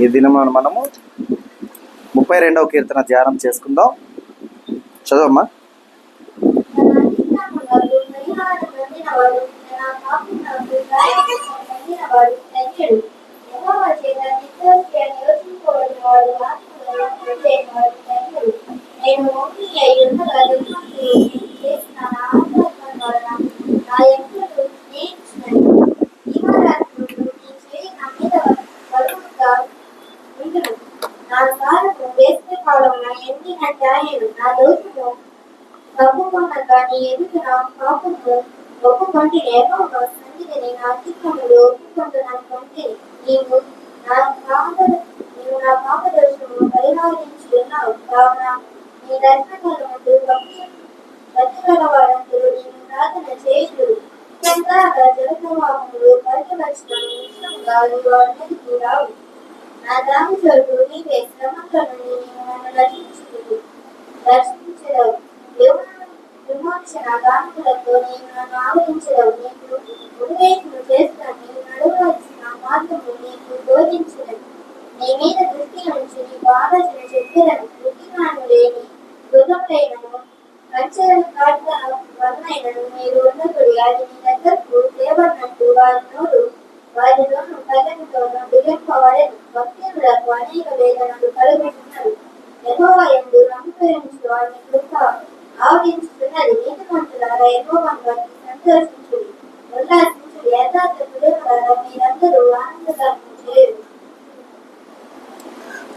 ఈ దినమున మనము 32వ కీర్తన ధ్యానం చేసుకుందాం. చదవమ్మా.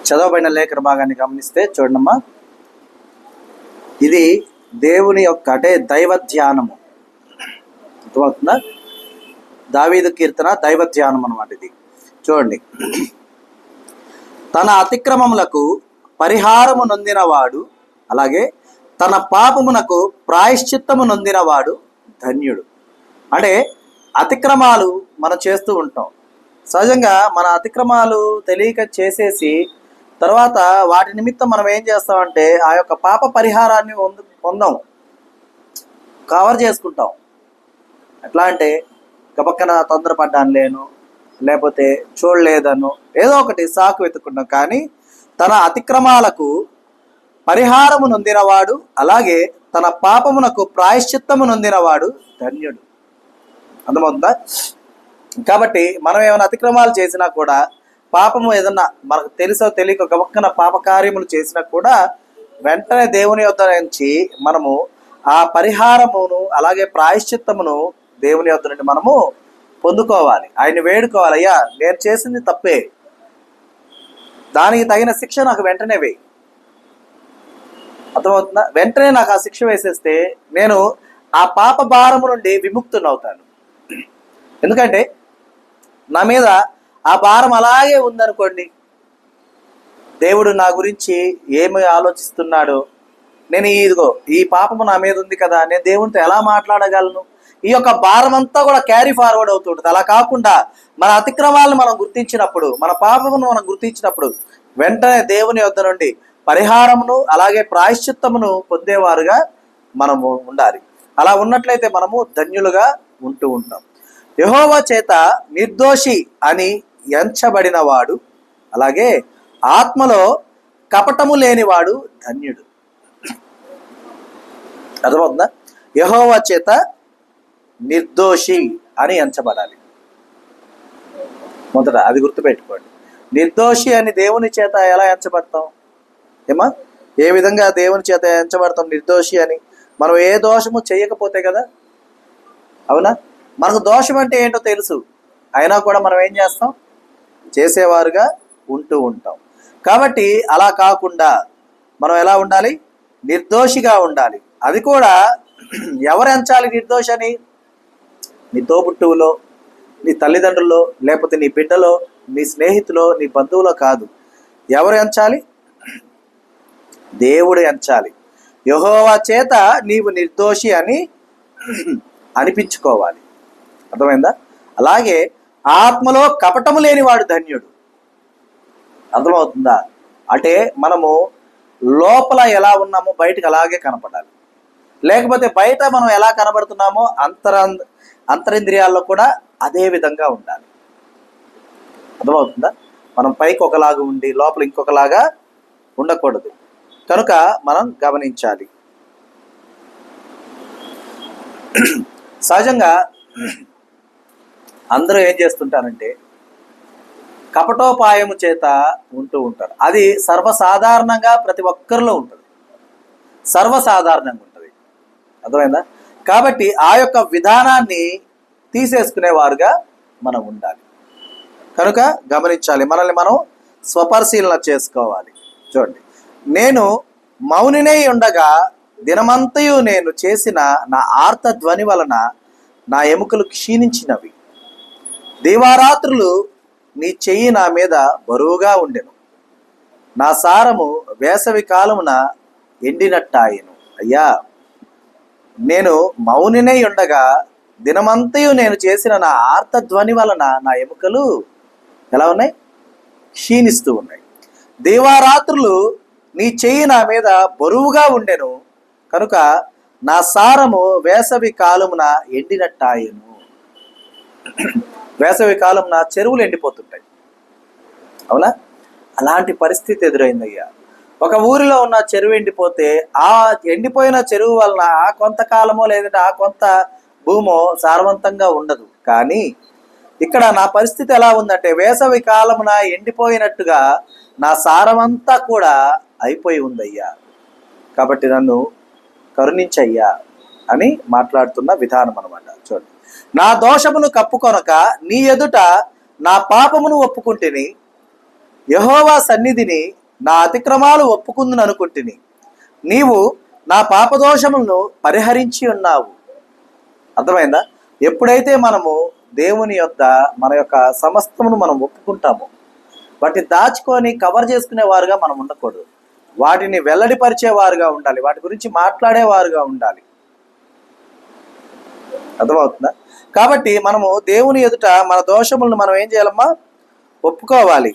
చదవబడిన లేఖన భాగాన్ని గమనిస్తే చూడమ్మా, ఇది దేవుని యొక్క అంటే దైవ ధ్యానము. అర్థమవుతుందా? దావీదు కీర్తన దైవ ధ్యానం అన్నమాట. ఇది చూడండి. తన అతిక్రమములకు పరిహారము నొందినవాడు, అలాగే తన పాపమునకు ప్రాయశ్చిత్తము నొందినవాడు ధన్యుడు. అంటే అతిక్రమాలు మనం చేస్తూ ఉంటాం. సహజంగా మన అతిక్రమాలు తెలియక చేసేసి తర్వాత వాటి నిమిత్తం మనం ఏం చేస్తామంటే ఆ యొక్క పాప పరిహారాన్ని పొందాం, కవర్ చేసుకుంటాం. ఎట్లా అంటే గబక్కన తొందరపడ్డాను లేను, లేకపోతే చూడలేదను, ఏదో ఒకటి సాకు వెతుకుంటాం. కానీ తన అతిక్రమాలకు పరిహారము నొందినవాడు, అలాగే తన పాపమునకు ప్రాయశ్చిత్తము నొందినవాడు ధన్యుడు. అర్థమవుతుందా? కాబట్టి మనం ఏమైనా అతిక్రమాలు చేసినా కూడా, పాపము ఏదన్నా మనకు తెలుసో తెలియక గబక్కన పాప కార్యములు చేసినా కూడా వెంటనే దేవుని యొద్ద నుంచి మనము ఆ పరిహారమును అలాగే ప్రాయశ్చిత్తమును దేవుని యొద్ద నుండి మనము పొందుకోవాలి. ఆయన్ని వేడుకోవాలి, అయ్యా నేను చేసింది తప్పే, దానికి తగిన శిక్ష నాకు వెంటనే వేయి. అర్థమవుతుందా? వెంటనే నాకు ఆ శిక్ష వేసేస్తే నేను ఆ పాప భారము నుండి విముక్తునవుతాను. ఎందుకంటే నా మీద ఆ భారం అలాగే ఉందనుకోండి, దేవుడు నా గురించి ఏమి ఆలోచిస్తున్నాడో, నేను ఇదిగో ఈ పాపము నా మీద ఉంది కదా, నేను దేవునితో ఎలా మాట్లాడగలను? ఈ యొక్క భారం అంతా కూడా క్యారీ ఫార్వర్డ్ అవుతుంటుంది. అలా కాకుండా మన అతిక్రమాలను మనం గుర్తించినప్పుడు, మన పాపమును మనం గుర్తించినప్పుడు వెంటనే దేవుని యొద్ద నుండి పరిహారమును అలాగే ప్రాయశ్చిత్తమును పొందేవారుగా మనము ఉండాలి. అలా ఉన్నట్లయితే మనము ధన్యులుగా ఉంటూ ఉంటాం. యెహోవా చేత నిర్దోషి అని ఎంచబడినవాడు, అలాగే ఆత్మలో కపటము లేనివాడు ధన్యుడు. అర్థమవుతుందా? యెహోవా చేత నిర్దోషి అని ఎంచబడాలి. మొదట అది గుర్తుపెట్టుకోండి. నిర్దోషి అని దేవుని చేత ఎలా ఎంచబడతాం? ఏమా, ఏ విధంగా దేవుని చేత ఎంచబడతాం నిర్దోషి అని? మనం ఏ దోషము చేయకపోతే కదా. అవునా? మనకు దోషం అంటే ఏంటో తెలుసు, అయినా కూడా మనం ఏం చేస్తాం? చేసేవారుగా ఉంటూ ఉంటాం. కాబట్టి అలా కాకుండా మనం ఎలా ఉండాలి? నిర్దోషిగా ఉండాలి. అది కూడా ఎవరు ఎంచాలి నిర్దోషి అని? నీ తోబుట్టువులో, నీ తల్లిదండ్రుల్లో, లేకపోతే నీ బిడ్డలో, నీ స్నేహితులో, నీ బంధువులో కాదు. ఎవరు ఎంచాలి? దేవుడు ఎంచాలి. యెహోవా చేత నీవు నిర్దోషి అని అనిపించుకోవాలి. అర్థమైందా? అలాగే ఆత్మలో కపటము లేనివాడు ధన్యుడు. అర్థమవుతుందా? అంటే మనము లోపల ఎలా ఉన్నామో బయటకు అలాగే కనపడాలి. లేకపోతే బయట మనం ఎలా కనబడుతున్నామో అంతరింద్రియాల్లో కూడా అదే విధంగా ఉండాలి. అర్థమవుతుందా? మనం పైకి ఒకలాగా ఉండి లోపల ఇంకొకలాగా ఉండకూడదు. కనుక మనం గమనించాలి. సహజంగా అందరూ ఏం చేస్తుంటారంటే కపటోపాయము చేత ఉంటూ ఉంటారు. అది సర్వసాధారణంగా ప్రతి ఒక్కరిలో ఉంటుంది, సర్వసాధారణంగా ఉంటుంది. అర్థమైందా? కాబట్టి ఆ యొక్క విధానాన్ని తీసేసుకునేవారుగా మనం ఉండాలి. కనుక గమనించాలి, మనల్ని మనం స్వపరిశీలన చేసుకోవాలి. చూడండి, నేను మౌనినై ఉండగా దినమంతయు నేను చేసిన నా ఆర్త ధ్వని వలన నా ఎముకలు క్షీణించినవి. దీవారాత్రులు నీ చెయ్యి నా మీద బరువుగా ఉండెను. నా సారము వేసవి కాలమున ఎండినట్టాయెను. అయ్యా, నేను మౌనినై ఉండగా దినమంతయు నేను చేసిన నా ఆర్తధ్వని వలన నా ఎముకలు ఎలా ఉన్నాయి? క్షీణిస్తూ ఉన్నాయి. దీవారాత్రులు నీ చెయ్యి నా మీద బరువుగా ఉండెను కనుక నా సారము వేసవి కాలమున ఎండినట్టాయెను. వేసవి కాలంన చెరువులు ఎండిపోతుంటాయి, అవునా? అలాంటి పరిస్థితి ఎదురైందయ్యా. ఒక ఊరిలో ఉన్న చెరువు ఎండిపోతే ఆ ఎండిపోయిన చెరువు వలన ఆ కొంతకాలమో లేదంటే ఆ కొంత భూమో సారవంతంగా ఉండదు. కానీ ఇక్కడ నా పరిస్థితి ఎలా ఉందంటే వేసవి కాలమున ఎండిపోయినట్టుగా నా సారమంతా కూడా అయిపోయి ఉందయ్యా. కాబట్టి నన్ను కరుణించయ్యా అని మాట్లాడుతున్న విధానం అనమాట. చూడండి, నా దోషమును కప్పుకొనక నీ ఎదుట నా పాపమును ఒప్పుకుంటుని, యెహోవా సన్నిధిని నా అతిక్రమాలు ఒప్పుకుందును అనుకుంటుని. నీవు నా పాపదోషములను పరిహరించి ఉన్నావు. అర్థమైందా? ఎప్పుడైతే మనము దేవుని యొద్ద మన యొక్క సమస్తమును మనం ఒప్పుకుంటామో, వాటిని దాచుకొని కవర్ చేసుకునేవారుగా మనం ఉండకూడదు. వాటిని వెల్లడిపరిచేవారుగా ఉండాలి, వాటి గురించి మాట్లాడేవారుగా ఉండాలి. అర్థమవుతుందా? కాబట్టి మనము దేవుని ఎదుట మన దోషములను మనం ఏం చేయాలమ్మా? ఒప్పుకోవాలి.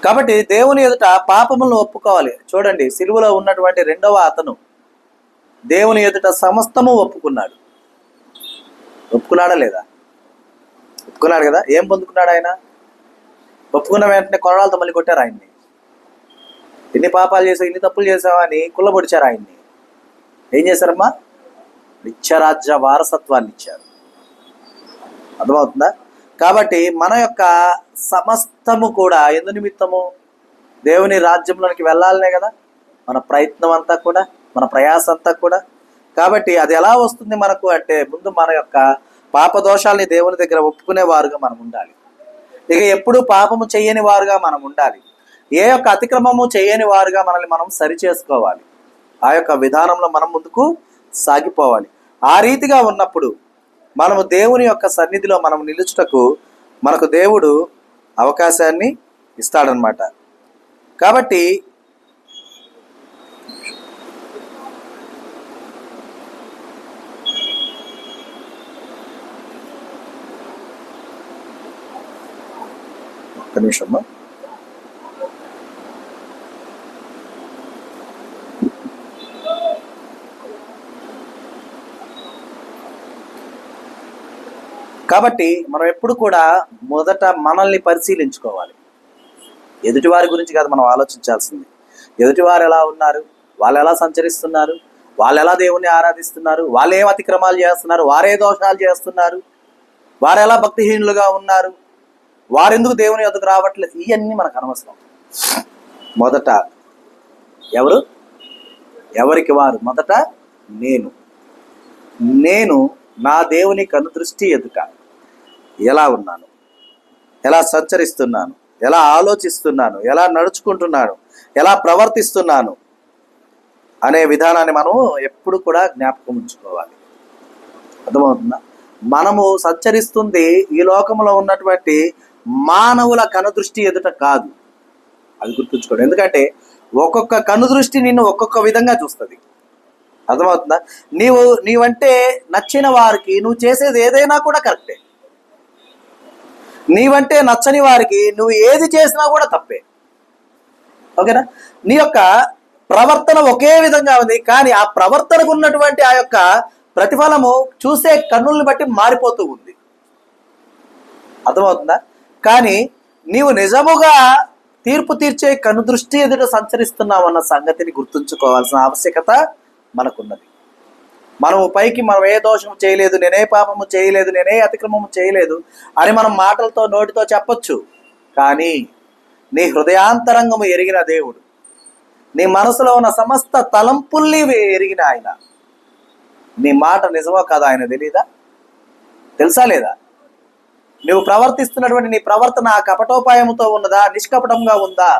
కాబట్టి దేవుని ఎదుట పాపములను ఒప్పుకోవాలి. చూడండి, సిలువలో ఉన్నటువంటి రెండవ అతను దేవుని ఎదుట సమస్తము ఒప్పుకున్నాడు. ఒప్పుకున్నాడా లేదా? ఒప్పుకున్నాడు కదా. ఏం పొందుకున్నాడు ఆయన? ఒప్పుకున్న వెంటనే కొరడాలతో మళ్ళీ కొట్టారు ఆయన్ని. ఎన్ని పాపాలు చేసావు, ఇన్ని తప్పులు చేసావా అని కుళ్ళబొడిచారు ఆయన్ని. ఏం చేశారమ్మా? నిత్యరాజ్య వారసత్వాన్ని ఇచ్చారు. అర్థమవుతుందా? కాబట్టి మన యొక్క సమస్తము కూడా ఎందు నిమిత్తము? దేవుని రాజ్యంలోనికి వెళ్ళాలనే కదా మన ప్రయత్నం అంతా కూడా, మన ప్రయాస అంతా కూడా. కాబట్టి అది ఎలా వస్తుంది మనకు అంటే ముందు మన యొక్క పాపదోషాలని దేవుని దగ్గర ఒప్పుకునేవారుగా మనం ఉండాలి. ఇక ఎప్పుడు పాపము చేయని వారుగా మనం ఉండాలి. ఏ యొక్క అతిక్రమము చేయని వారుగా మనల్ని మనం సరి చేసుకోవాలి. ఆ యొక్క విధానంలో మనం ముందుకు సాగిపోవాలి. ఆ రీతిగా ఉన్నప్పుడు మనము దేవుని యొక్క సన్నిధిలో మనం నిలుచుటకు మనకు దేవుడు అవకాశాన్ని ఇస్తాడనమాట. కాబట్టి ఒక్క నిమిషమ్మా. కాబట్టి మనం ఎప్పుడు కూడా మొదట మనల్ని పరిశీలించుకోవాలి. ఎదుటివారి గురించి కాదు మనం ఆలోచించాల్సింది. ఎదుటివారు ఎలా ఉన్నారు, వాళ్ళు ఎలా సంచరిస్తున్నారు, వాళ్ళు ఎలా దేవుణ్ణి ఆరాధిస్తున్నారు, వాళ్ళు ఏం అతిక్రమాలు చేస్తున్నారు, వారే దోషాలు చేస్తున్నారు, వారు ఎలా భక్తిహీనులుగా ఉన్నారు, వారెందుకు దేవుని యొద్దకు రావట్లేదు, ఇవన్నీ మనకు అనవసరం. మొదట ఎవరికి వారు మొదట నేను నా దేవుని కనుదృష్టి ఎదుట ఎలా ఉన్నాను, ఎలా సంచరిస్తున్నాను, ఎలా ఆలోచిస్తున్నాను, ఎలా నడుచుకుంటున్నాను, ఎలా ప్రవర్తిస్తున్నాను అనే విధానాన్ని మనం ఎప్పుడు కూడా జ్ఞాపకం ఉంచుకోవాలి. అర్థమవుతుందా? మనము సంచరిస్తుంది ఈ లోకంలో ఉన్నటువంటి మానవుల కనుదృష్టి ఎదుట కాదు, అది గుర్తుంచుకోండి. ఎందుకంటే ఒక్కొక్క కనుదృష్టి నిన్ను ఒక్కొక్క విధంగా చూస్తుంది. అర్థమవుతుందా? నీవంటే నచ్చిన వారికి నువ్వు చేసేది ఏదైనా కూడా కరెక్టే. నీవంటే నచ్చని వారికి నువ్వు ఏది చేసినా కూడా తప్పే. ఓకేనా? నీ యొక్క ప్రవర్తన ఒకే విధంగా ఉంది, కానీ ఆ ప్రవర్తనకు ఉన్నటువంటి ఆ యొక్క ప్రతిఫలము చూసే కన్నుల్ని బట్టి మారిపోతూ ఉంది. అర్థమవుతుందా? కానీ నీవు నిజముగా తీర్పు తీర్చే కనుదృష్టి ఎదుట సంచరిస్తున్నావు అన్న సంగతిని గుర్తుంచుకోవాల్సిన ఆవశ్యకత మనకున్నది. మనము పైకి మనం ఏ దోషము చేయలేదు, నేనే పాపము చేయలేదు, నేనే అతిక్రమము చేయలేదు అని మనం మాటలతో నోటితో చెప్పొచ్చు. కానీ నీ హృదయాంతరంగము ఎరిగిన దేవుడు, నీ మనసులో ఉన్న సమస్త తలంపుల్ని ఎరిగిన ఆయన, నీ మాట నిజమో కదా ఆయన తెలీదా? తెలుసా లేదా? నువ్వు ప్రవర్తిస్తున్నటువంటి నీ ప్రవర్తన కపటోపాయంతో ఉన్నదా, నిష్కపటంగా ఉందా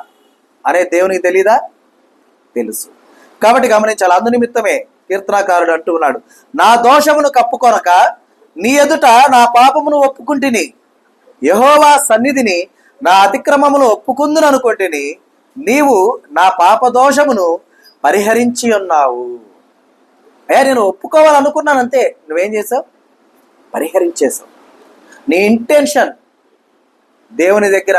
అనే దేవునికి తెలీదా? తెలుసు. కాబట్టి గమనించాలి. అందు నిమిత్తమే కీర్తనాకారుడు అంటూ ఉన్నాడు, నా దోషమును కప్పుకొనక నీ ఎదుట నా పాపమును ఒప్పుకుంటుని, యెహోవా సన్నిధిని నా అతిక్రమమును ఒప్పుకుందును అనుకుంటుని, నీవు నా పాపదోషమును పరిహరించి ఉన్నావు. అయ్యా, నేను ఒప్పుకోవాలనుకున్నానంతే, నువ్వేం చేసావు? పరిహరించేసావు. నీ ఇంటెన్షన్ దేవుని దగ్గర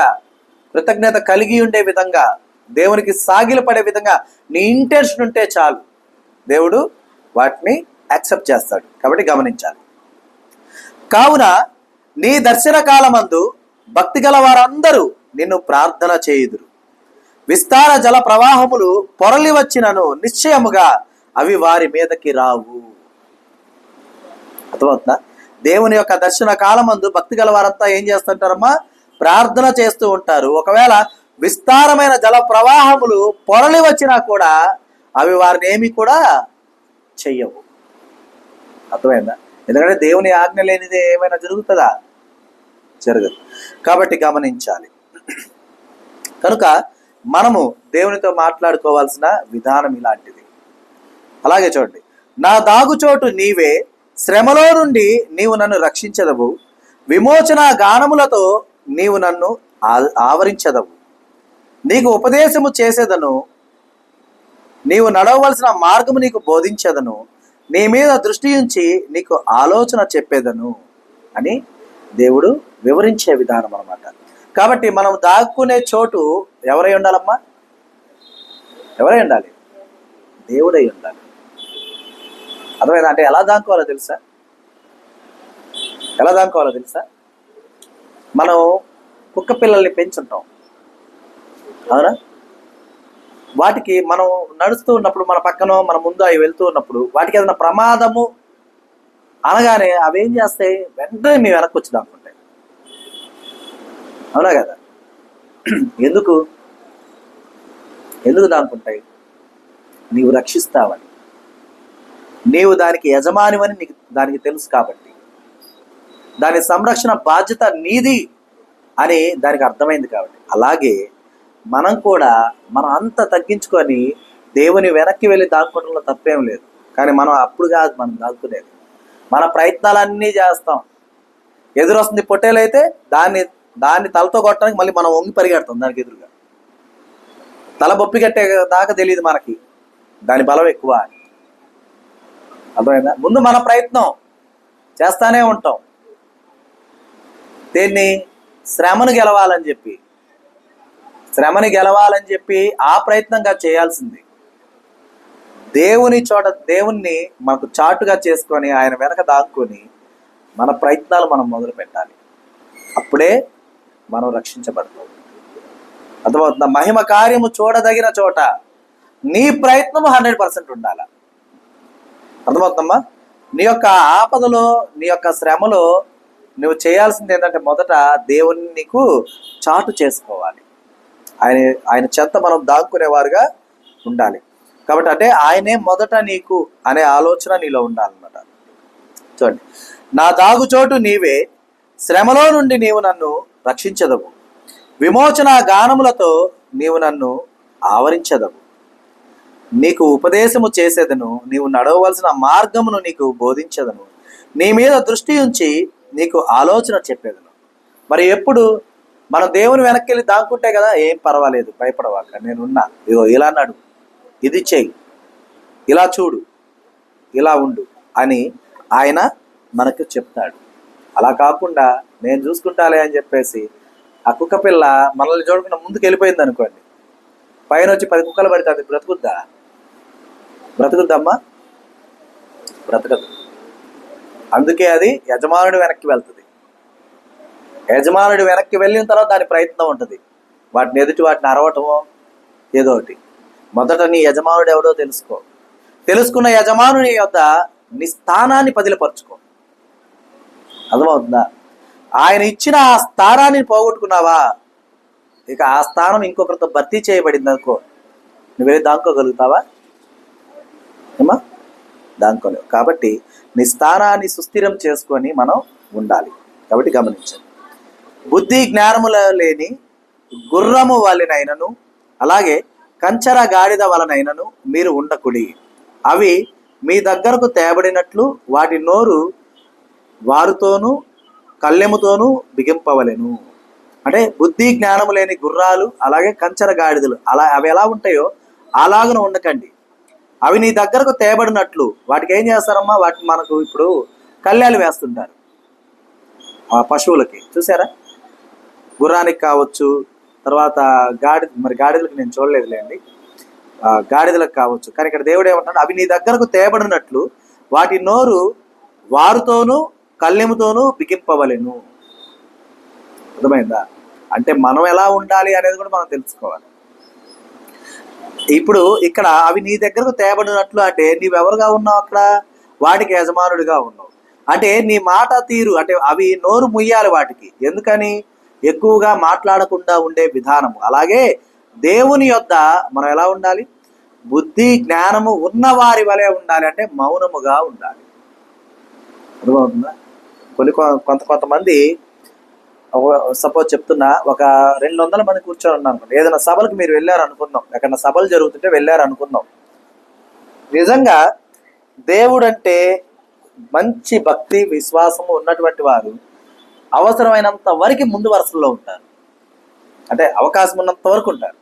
కృతజ్ఞత కలిగి ఉండే విధంగా, దేవునికి సాగిలపడే విధంగా నీ ఇంటెన్షన్ ఉంటే చాలు, దేవుడు వాటిని యాక్సెప్ట్ చేస్తాడు. కాబట్టి గమనించాలి. కావున నీ దర్శన కాలమందు భక్తి గల వారందరూ నిన్ను ప్రార్థన చేయుదురు. విస్తార జల ప్రవాహములు పొరలి వచ్చినను నిశ్చయముగా అవి వారి మీదకి రావు. అర్థమవుతుందా? దేవుని యొక్క దర్శన కాలమందు భక్తి గల వారంతా ఏం చేస్తుంటారమ్మా? ప్రార్థన చేస్తూ ఉంటారు. ఒకవేళ విస్తారమైన జల ప్రవాహములు పొరలి వచ్చినా కూడా అవి వారిని ఏమి కూడా చెయ్యవు. అర్థమైందా? ఎందుకంటే దేవుని ఆజ్ఞ లేనిదే ఏమైనా జరుగుతుందా? జరగదు. కాబట్టి గమనించాలి. కనుక మనము దేవునితో మాట్లాడుకోవాల్సిన విధానం ఇలాంటిది. అలాగే చూడండి, నా దాగుచోటు నీవే, శ్రమలో నుండి నీవు నన్ను రక్షించదవు, విమోచన గానములతో నీవు నన్ను ఆవరించదవు, నీకు ఉపదేశము చేసేదను, నీవు నడవవలసిన మార్గము నీకు బోధించదను, నీ మీద దృష్టి ఉంచి నీకు ఆలోచన చెప్పేదను అని దేవుడు వివరించే విధానం అన్నమాట. కాబట్టి మనం దాక్కునే చోటు ఎవరై ఉండాలమ్మా? ఎవరై ఉండాలి? దేవుడై ఉండాలి. అర్థమైందా? అంటే ఎలా దాక్కోవాలో తెలుసా? ఎలా దాక్కోవాలో తెలుసా? మనం కుక్క పిల్లల్ని పెంచుంటాం, అవునా? వాటికి మనం నడుస్తూ ఉన్నప్పుడు మన పక్కన మన ముందు అవి వెళ్తూ ఉన్నప్పుడు వాటికి ఏదైనా ప్రమాదము అనగానే అవి ఏం చేస్తాయి? వెంటనే మీ వెనక్కి వచ్చి దాక్కుంటాయి, అవునా కదా? ఎందుకు దాక్కుంటాయి? నీవు రక్షిస్తావని, నీవు దానికి యజమానివని నీకు దానికి తెలుసు కాబట్టి, దాని సంరక్షణ బాధ్యత నీది అని దానికి అర్థమైంది కాబట్టి. అలాగే మనం కూడా మనం అంత తగ్గించుకొని దేవుని వెనక్కి వెళ్ళి దాక్కోవడంలో తప్పేం లేదు. కానీ మనం అప్పుడు కాదు మనం దాక్కునేది, మన ప్రయత్నాలన్నీ చేస్తాం. ఎదురొస్తుంది పొట్టేలైతే దాన్ని తలతో కొట్టడానికి మళ్ళీ మనం వంగి పరిగెడతాం దానికి ఎదురుగా. తల బొప్పి కట్టే దాకా తెలియదు మనకి దాని బలం ఎక్కువ అని. అర్థమైందా? ముందు మన ప్రయత్నం చేస్తానే ఉంటాం. దీన్ని శ్రమను గెలవాలని చెప్పి ఆ ప్రయత్నంగా చేయాల్సింది. దేవుణ్ణి మనకు చాటుగా చేసుకొని ఆయన వెనక దాక్కుని మన ప్రయత్నాలు మనం మొదలు పెట్టాలి. అప్పుడే మనం రక్షించబడతాం. అర్థమవుతుందా? మహిమ కార్యము చూడదగిన చోట నీ ప్రయత్నము 100% ఉండాలి. అర్థమవుతుందమ్మా? నీ యొక్క ఆపదలో, నీ యొక్క శ్రమలో నువ్వు చేయాల్సింది ఏంటంటే మొదట దేవుని నీకు చాటు చేసుకోవాలి. ఆయన చెంత మనం దాక్కునేవారుగా ఉండాలి. కాబట్టి అంటే ఆయనే మొదట నీకు అనే ఆలోచన నీలో ఉండాలన్నమాట. చూడండి, నా దాగుచోటు నీవే, శ్రమలో నుండి నీవు నన్ను రక్షించదవు, విమోచన గానములతో నీవు నన్ను ఆవరించదవు, నీకు ఉపదేశము చేసేదను, నీవు నడవవలసిన మార్గమును నీకు బోధించదను, నీ మీద దృష్టి ఉంచి నీకు ఆలోచన చెప్పేదను. మరి ఎప్పుడు మనం దేవుని వెనక్కి వెళ్ళి దాక్కుంటే కదా, ఏం పర్వాలేదు, భయపడవాక, నేనున్నా, ఇగో ఇలా నడు, ఇది చెయ్యి, ఇలా చూడు, ఇలా ఉండు అని ఆయన మనకు చెప్తాడు. అలా కాకుండా నేను చూసుకుంటాలే అని చెప్పేసి ఆ కుక్క పిల్ల మనల్ని చూడకుండా ముందుకు వెళ్ళిపోయింది అనుకోండి, పైన వచ్చి 10 కుక్కలు పడితే అది బ్రతుకుద్దా? బ్రతుకుద్దమ్మా? బ్రతకదు. అందుకే అది యజమానుడి వెనక్కి వెళ్తుంది. యజమానుడి వెనక్కి వెళ్ళిన తర్వాత దాని ప్రయత్నం ఉంటుంది. వాటిని అరవటమో ఏదో ఒకటి. మొదట నీ యజమానుడు ఎవడో తెలుసుకో. తెలుసుకున్న యజమానుని యొద్ద నీ స్థానాన్ని పదిలపరుచుకో. అర్థమవుతుందా? ఆయన ఇచ్చిన ఆ స్థానాన్ని పోగొట్టుకున్నావా, ఇక ఆ స్థానం ఇంకొకరితో భర్తీ చేయబడింది అనుకో, నువ్వే దాంకోగలుగుతావా? ఏమా? దాంకోలేవు. కాబట్టి నీ స్థానాన్ని సుస్థిరం చేసుకొని మనం ఉండాలి. కాబట్టి గమనించండి. బుద్ధి జ్ఞానముల లేని గుర్రము వలెనైనను అలాగే కంచర గాడిద వలనైనను మీరు ఉండకుడి. అవి మీ దగ్గరకు తేబడినట్లు వాటి నోరు వారుతోనూ కళ్ళెముతోనూ బిగింపవలెను. అంటే బుద్ధి జ్ఞానము లేని గుర్రాలు అలాగే కంచర గాడిదలు అవి ఎలా ఉంటాయో అలాగన ఉండకండి. అవి నీ దగ్గరకు తేబడినట్లు, వాటికి ఏం చేస్తారమ్మా, వాటిని మనకు ఇప్పుడు కళ్యాలు వేస్తుంటారు ఆ పశువులకి, చూసారా? గుర్రానికి కావచ్చు, తర్వాత గాడిదలకు నేను చూడలేదులేండి, గాడిదలకు కావచ్చు. కానీ ఇక్కడ దేవుడు ఏమంటాడు, అవి నీ దగ్గరకు తేబడినట్లు వాటి నోరు వారుతోనూ కళ్ళెముతోనూ బిగింపవలెను. అర్థమైందా? అంటే మనం ఎలా ఉండాలి అనేది కూడా మనం తెలుసుకోవాలి. ఇప్పుడు ఇక్కడ అవి నీ దగ్గరకు తేబడినట్లు అంటే నీవెవరుగా ఉన్నావు? అక్కడ వాటికి యజమానుడిగా ఉన్నావు. అంటే నీ మాట తీరు, అంటే అవి నోరు ముయ్యాలి వాటికి. ఎందుకని? ఎక్కువగా మాట్లాడకుండా ఉండే విధానము. అలాగే దేవుని యొద్ద మనం ఎలా ఉండాలి? బుద్ధి జ్ఞానము ఉన్న వారి వలె ఉండాలి. అంటే మౌనముగా ఉండాలి. అర్థమవుతుందా? కొంతమంది, సపోజ్ చెప్తున్నా, ఒక 200 మంది కూర్చొని ఉన్నారు అనుకోండి. ఏదైనా సభలకు మీరు వెళ్ళారు అనుకుందాం, ఎక్కడైనా సభలు జరుగుతుంటే వెళ్ళారు అనుకుందాం. నిజంగా దేవుడు అంటే మంచి భక్తి విశ్వాసము ఉన్నటువంటి వారు అవసరమైనంత వరకు ముందు వరుసల్లో ఉంటారు. అంటే అవకాశం ఉన్నంత వరకు ఉంటారు.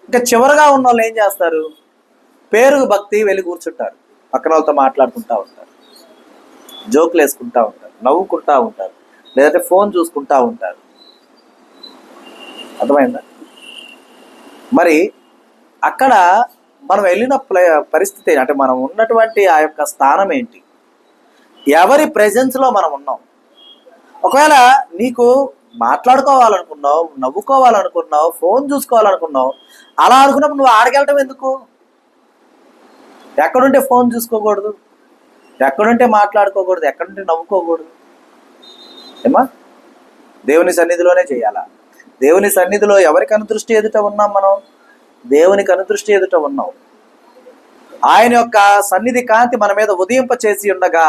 ఇంకా చివరగా ఉన్న వాళ్ళు ఏం చేస్తారు? పేరుకు భక్తి వెళ్ళి కూర్చుంటారు, పక్కన వాళ్ళతో మాట్లాడుకుంటూ ఉంటారు, జోకులు వేసుకుంటూ ఉంటారు, నవ్వుకుంటూ ఉంటారు, లేదంటే ఫోన్ చూసుకుంటూ ఉంటారు. అర్థమైందా? మరి అక్కడ మనం వెళ్ళిన పరిస్థితి, అంటే మనం ఉన్నటువంటి ఆ యొక్క స్థానం ఏంటి? ఎవరి ప్రెజెన్స్లో మనం ఉన్నాం? ఒకవేళ నీకు మాట్లాడుకోవాలనుకున్నావు, నవ్వుకోవాలనుకున్నావు, ఫోన్ చూసుకోవాలనుకున్నావు, అలా అనుకున్నప్పుడు నువ్వు ఆడకెళ్ళటం ఎందుకు? ఎక్కడుంటే ఫోన్ చూసుకోకూడదు, ఎక్కడుంటే మాట్లాడుకోకూడదు, ఎక్కడుంటే నవ్వుకోకూడదు? ఏమా? దేవుని సన్నిధిలోనే చేయాలా? దేవుని సన్నిధిలో ఎవరికి అనుదృష్టి ఎదుట ఉన్నాం మనం? దేవునికి అనుదృష్టి ఎదుట ఉన్నాం. ఆయన యొక్క సన్నిధి కాంతి మన మీద ఉదయింప చేసి ఉండగా,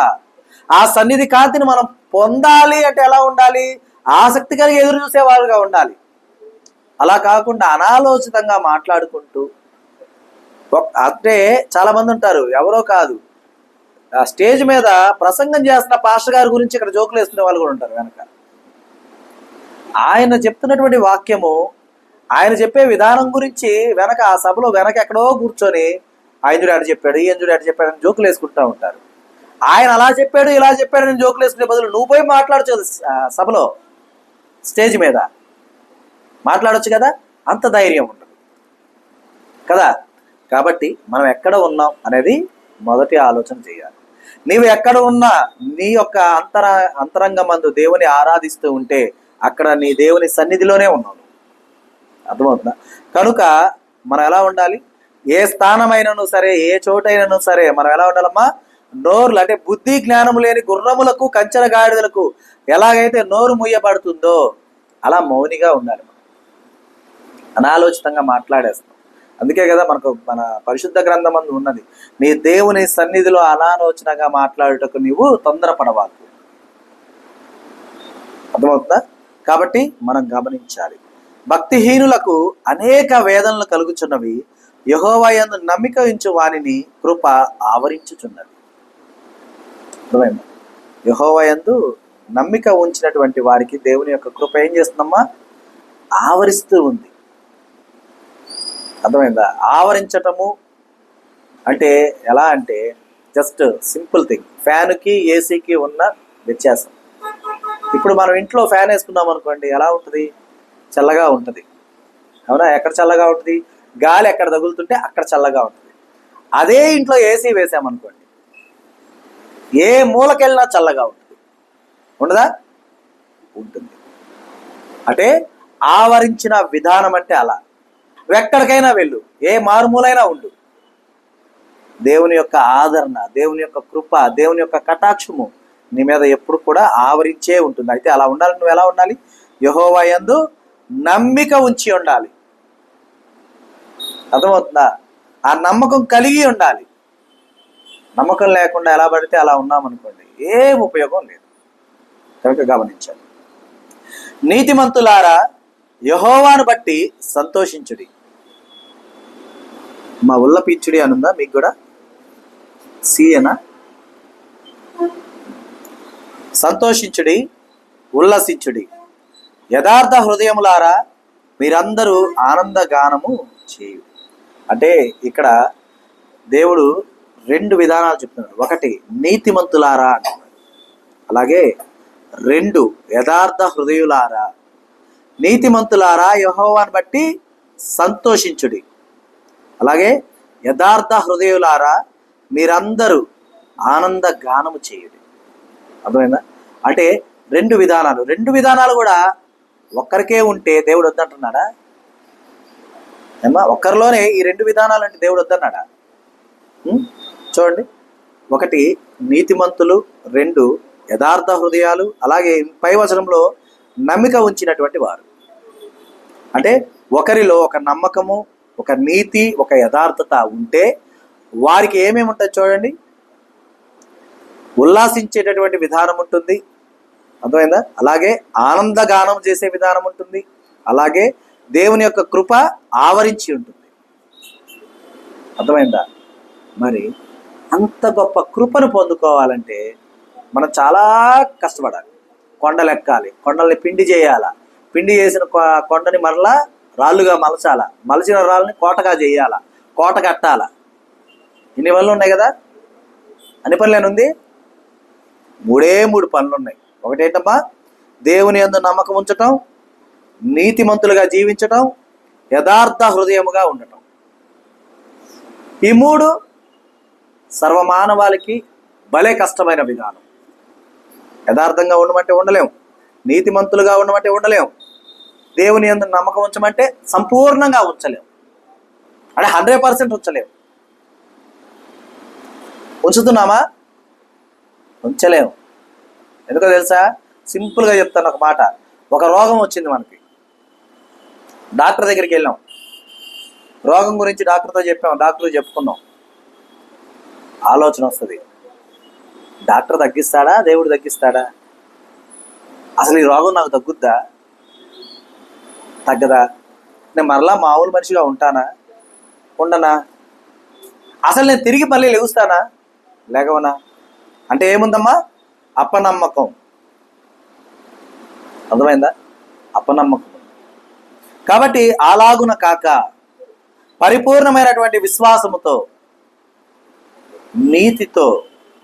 ఆ సన్నిధి కాంతిని మనం పొందాలి అంటే ఎలా ఉండాలి? ఆసక్తి కలిగి ఎదురు చూసేవారుగా ఉండాలి. అలా కాకుండా అనాలోచితంగా మాట్లాడుకుంటూ, అంటే చాలా మంది ఉంటారు, ఎవరో కాదు, స్టేజ్ మీద ప్రసంగం చేస్తున్న పాస్టర్ గారి గురించి ఇక్కడ జోకులు వేస్తున్న వాళ్ళు కూడా ఉంటారు వెనక. ఆయన చెప్తున్నటువంటి వాక్యము, ఆయన చెప్పే విధానం గురించి వెనక ఆ సభలో వెనక ఎక్కడో కూర్చొని ఆయన చూడు అటు చెప్పాడు, ఈయన చూడు అటు చెప్పాడు అని జోకులు వేసుకుంటూ ఉంటారు. ఆయన అలా చెప్పాడు ఇలా చెప్పాడు అని జోకులు వేసుకునే బదులు నువ్వు పోయి మాట్లాడచ్చు సభలో, స్టేజ్ మీద మాట్లాడొచ్చు కదా, అంత ధైర్యం ఉంటుంది కదా. కాబట్టి మనం ఎక్కడ ఉన్నాం అనేది మొదటి ఆలోచన చేయాలి. నీవు ఎక్కడ ఉన్నా నీ యొక్క అంతరంగమందు దేవుని ఆరాధిస్తూ ఉంటే అక్కడ నీ దేవుని సన్నిధిలోనే ఉన్నావు. అర్థమవుతుందా? కనుక మనం ఎలా ఉండాలి? ఏ స్థానమైనను సరే, ఏ చోటైనను సరే మనం ఎలా ఉండాలమ్మా? నోరులు, అంటే బుద్ధి జ్ఞానము లేని గుర్రములకు కంచెర గాడిదలకు ఎలాగైతే నోరు ముయ్యబడుతుందో అలా మౌనిగా ఉండాలి. మనం అనాలోచితంగా మాట్లాడేస్తాం. అందుకే కదా మన పరిశుద్ధ గ్రంథం అందు ఉన్నది, నీ దేవుని సన్నిధిలో అనాలోచనగా మాట్లాడుటకు నీవు తొందరపడవాలి. అర్థమవుతుందా? కాబట్టి మనం గమనించాలి. భక్తిహీనులకు అనేక వేదనలు కలుగుచున్నవి, యెహోవా యందు నమ్మిక ఉంచు వానిని కృప ఆవరించుచున్నది. అర్థమైందా? యెహోవా యందు నమ్మిక ఉంచినటువంటి వారికి దేవుని యొక్క కృప ఏం చేస్తుందమ్మా? ఆవరిస్తూ ఉంది. అర్థమైందా? ఆవరించటము అంటే ఎలా అంటే జస్ట్ సింపుల్ థింగ్. ఫ్యాన్కి ఏసీకి ఉన్న వ్యత్యాసం. ఇప్పుడు మనం ఇంట్లో ఫ్యాన్ వేసుకున్నాం అనుకోండి, ఎలా ఉంటుంది? చల్లగా ఉంటుంది. అవునా? ఎక్కడ చల్లగా ఉంటుంది? గాలి ఎక్కడ తగులుతుంటే అక్కడ చల్లగా ఉంటుంది. అదే ఇంట్లో ఏసీ వేసామనుకోండి, ఏ మూలకెళ్ళినా చల్లగా ఉంటుంది. ఉండదా? ఉంటుంది. అంటే ఆవరించిన విధానం అంటే అలా. ఎక్కడికైనా వెళ్ళు, ఏ మారుమూలైనా ఉండు, దేవుని యొక్క ఆదరణ, దేవుని యొక్క కృప, దేవుని యొక్క కటాక్షము నీ మీద ఎప్పుడు కూడా ఆవరించే ఉంటుంది. అయితే అలా ఉండాలి. నువ్వు ఎలా ఉండాలి? యెహోవా యందు నమ్మిక ఉంచి ఉండాలి. అర్థమవుతుందా? ఆ నమ్మకం కలిగి ఉండాలి. నమ్మకం లేకుండా ఎలా పడితే అలా ఉన్నామనుకోండి, ఏం ఉపయోగం లేదు. కనుక గమనించాలి. నీతిమంతులారా యెహోవాను బట్టి సంతోషించుడి. మా ఉల్లపించుడి అనుందా మీకు కూడా? సీయనా? సంతోషించుడి, ఉల్లసించుడి. యథార్థ హృదయములారా మీరందరూ ఆనందగానము చేయు. అంటే ఇక్కడ దేవుడు 2 విధానాలు చెప్తున్నాడు. ఒకటి నీతిమంతులారా అంటున్నాడు, అలాగే 2 యథార్థ హృదయులారా. నీతిమంతులారా యెహోవాను బట్టి సంతోషించుడి, అలాగే యథార్థ హృదయులారా మీరందరూ ఆనంద గానము చేయుడి. అర్థమైందా? అంటే 2 విధానాలు. 2 విధానాలు కూడా ఒక్కరికే ఉంటే దేవుడు వద్దంటున్నాడా? ఏమా ఒక్కరిలోనే ఈ 2 విధానాలు అంటే దేవుడు వద్దన్నాడా? చూడండి, ఒకటి నీతిమంతులు, 2 యథార్థ హృదయాలు, అలాగే పై వచనంలో నమ్మిక ఉంచినటువంటి వారు. అంటే ఒకరిలో ఒక నమ్మకము, ఒక నీతి, ఒక యథార్థత ఉంటే వారికి ఏమేమి ఉంటుంది చూడండి. ఉల్లాసించేటటువంటి విధానం ఉంటుంది, అర్థమైందా? అలాగే ఆనందగానం చేసే విధానం ఉంటుంది, అలాగే దేవుని యొక్క కృప ఆవరించి ఉంటుంది. అర్థమైందా? మరి అంత గొప్ప కృపను పొందుకోవాలంటే మనం చాలా కష్టపడాలి. కొండలు ఎక్కాలి, కొండల్ని పిండి చేయాలా, పిండి చేసిన కొండని మరలా రాళ్ళుగా మలచాలా, మలచిన రాళ్ళని కోటగా చేయాలా, కోట కట్టాలా. ఇన్ని పనులు ఉన్నాయి కదా. అన్ని పనులు ఉంది? 3 పనులు ఉన్నాయి. ఒకటేంటమ్మా? దేవుని యందు నమ్మకం ఉంచటం, నీతిమంతులుగా జీవించటం, యథార్థ హృదయముగా ఉండటం. ఈ 3 సర్వమానవాళికి భలే కష్టమైన విధానం. యథార్థంగా ఉండమంటే ఉండలేం, నీతిమంతులుగా ఉండమంటే ఉండలేం, దేవుని యందు నమ్మకం ఉంచమంటే సంపూర్ణంగా ఉంచలేం. అంటే 100% ఉంచలేం. ఉంచుతున్నామా? ఉంచలేము. ఎందుకో తెలుసా? సింపుల్గా చెప్తాను ఒక మాట. ఒక రోగం వచ్చింది మనకి, డాక్టర్ దగ్గరికి వెళ్ళాం, రోగం గురించి డాక్టర్తో చెప్పాం, డాక్టర్ చెప్పుకున్నాం. ఆలోచన వస్తుంది, డాక్టర్ తగ్గిస్తాడా, దేవుడు తగ్గిస్తాడా? అసలు ఈ రోగం నాకు తగ్గుద్దా, తగ్గదా? నేను మరలా మామూలు మనిషిగా ఉంటానా, ఉండనా? అసలు నేను తిరిగి మళ్ళీ లెగుస్తానా, లేగవనా? అంటే ఏముందమ్మా? అపనమ్మకం. అర్థమైందా? అపనమ్మకం. కాబట్టి అలాగున కాక పరిపూర్ణమైనటువంటి విశ్వాసముతో, నీతితో,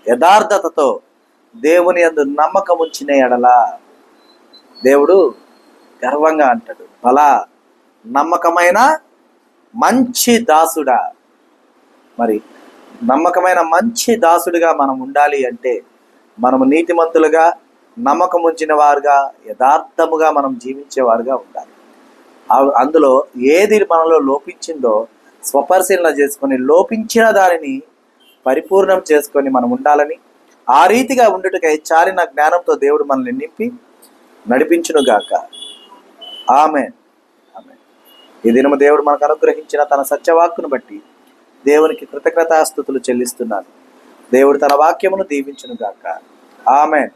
యథార్థతతో దేవుని యందు నమ్మకం ఉంచిన ఎడల దేవుడు గర్వంగా అంటాడు, బలా నమ్మకమైన మంచి దాసుడా. మరి నమ్మకమైన మంచి దాసుడిగా మనం ఉండాలి అంటే మనము నీతిమంతులుగా, నమ్మకం ఉంచిన వారుగా, యథార్థముగా మనం జీవించేవారుగా ఉండాలి. అందులో ఏది మనలో లోపించిందో స్వపరిశీలన చేసుకొని లోపించిన దానిని పరిపూర్ణం చేసుకొని మనం ఉండాలని, ఆ రీతిగా ఉండుటకై చాలిన జ్ఞానంతో దేవుడు మనల్ని నింపి నడిపించునుగాక. ఆమేన్. ఆమేన్. ఈ దినము దేవుడు మనకు అనుగ్రహించిన తన సత్యవాక్కును బట్టి దేవునికి కృతజ్ఞతాస్తుతులు చెల్లిస్తున్నాను. దేవుడు తన వాక్యమును దీవించునుగాక. ఆమేన్.